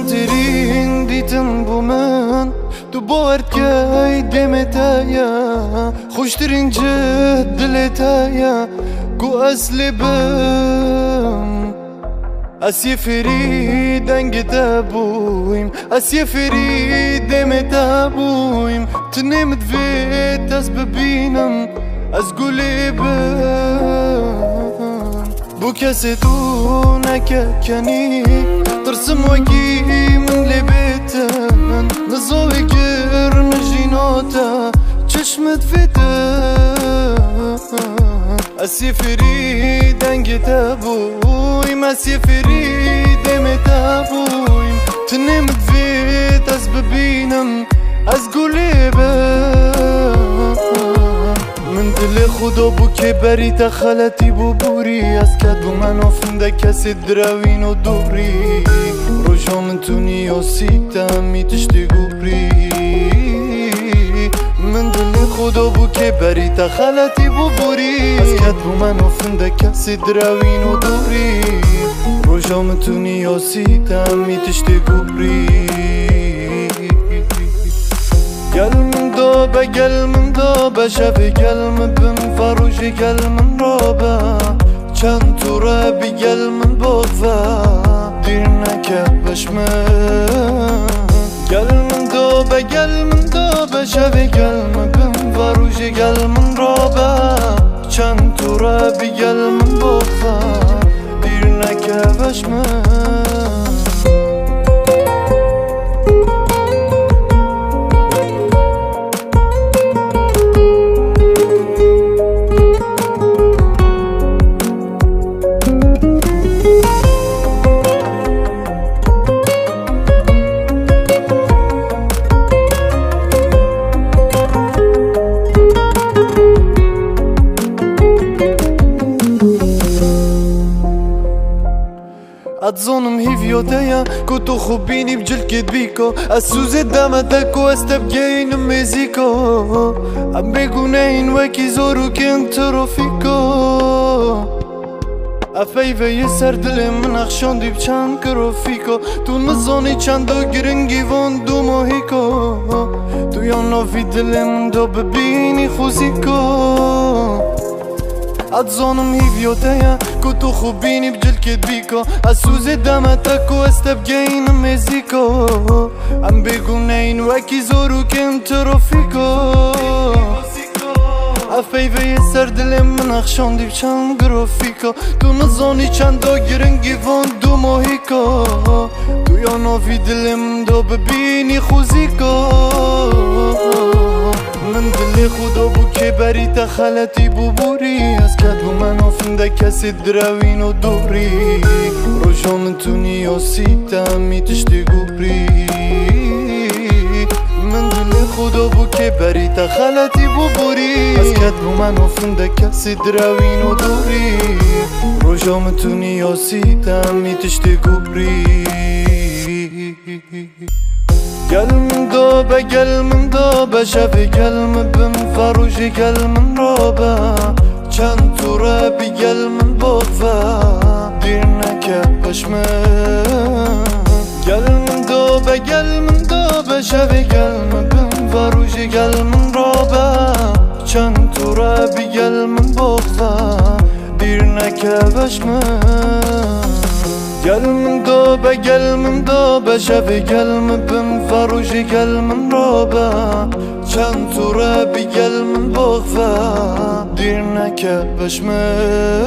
ترین دیتم بو من تو باورد که دمتایا خوشترین جه دلتایا گو اصلی بم اسیه فری دنگ تابویم اسیه فری دمتا بویم تنمت ویت از ببینم از گلی بم بو کسی تو نککنی ترسم وکی من لبیتن نزاوی گر نجیناتا چشمت فیتن اسی فری دنگ تابویم اسی فری دم تابویم تنمت فیت از ببینم از گلی بم من دل خدا بو که بری تخلطی بو بوری از کد بو من افنده کسی دراوین و دوری روشا من تونی و سیتا می تشتی گوری من دل خدا بو که بری تخلطی بو بوری از کد بو من افنده کسی دراوین و دوری روشا من تونی و سیتا می تشتی گوری قلم دابه قلم دابه شفی قلم بم فروشی قلم رابه چند تو ربی قلم بغفه دیر نکبش من قلم دابه شفی قلم بم فروشی قلم رابه چند تو ربی قلم بغفه دیر نکبش من اتظنم هیویوتایا که تو خوب بینی بجل کدبیکو از سوز دمتکو استبگین میزیکو ام بگونه این وکی زورو کن تروفیکو افایوه یه سر دل من اخشاندی بچند کروفیکو تو نزانی چندو گرنگی وان دو ماهیکو تو یا نافی دل من دو ببینی خوزیکو اتظنم هیویوتایا که تو خوب بینی بجل کدبیکو از سوز دمتکو استبگین میزیکو ام بگونه این وکی زورو کن تروفیکو افایوه یه سر دل من اخشاندی بچند گروفیکو تو نزانی چند دو گرنگی وان دو ماهیکو تو یا نافی دل من دو ببینی خوزیکو من دل خدا بو که بری تخلطی بو بوری از کد بو من افنده کسی دراوین و دوری روشا من تونی و سیتا می تشتی گوری من دل خدا بو که بری تخلطی بو بوری از کد بو من افنده کسی دراوین و دوری روشا من تونی و سیتا می تشتی گوری قلم دابه شفی قلم بم فروشی قلم رابه چند تو ربی قلم بغفه دیر نکبش من قلم دابه شفی قلم بم فروشی قلم رابه چند تو ربی قلم بغفه دیر نکبش من قلم دابه شفی قلم بم فروشی قلم رابه چند تو ربی قلم بغفه دیر نکبش من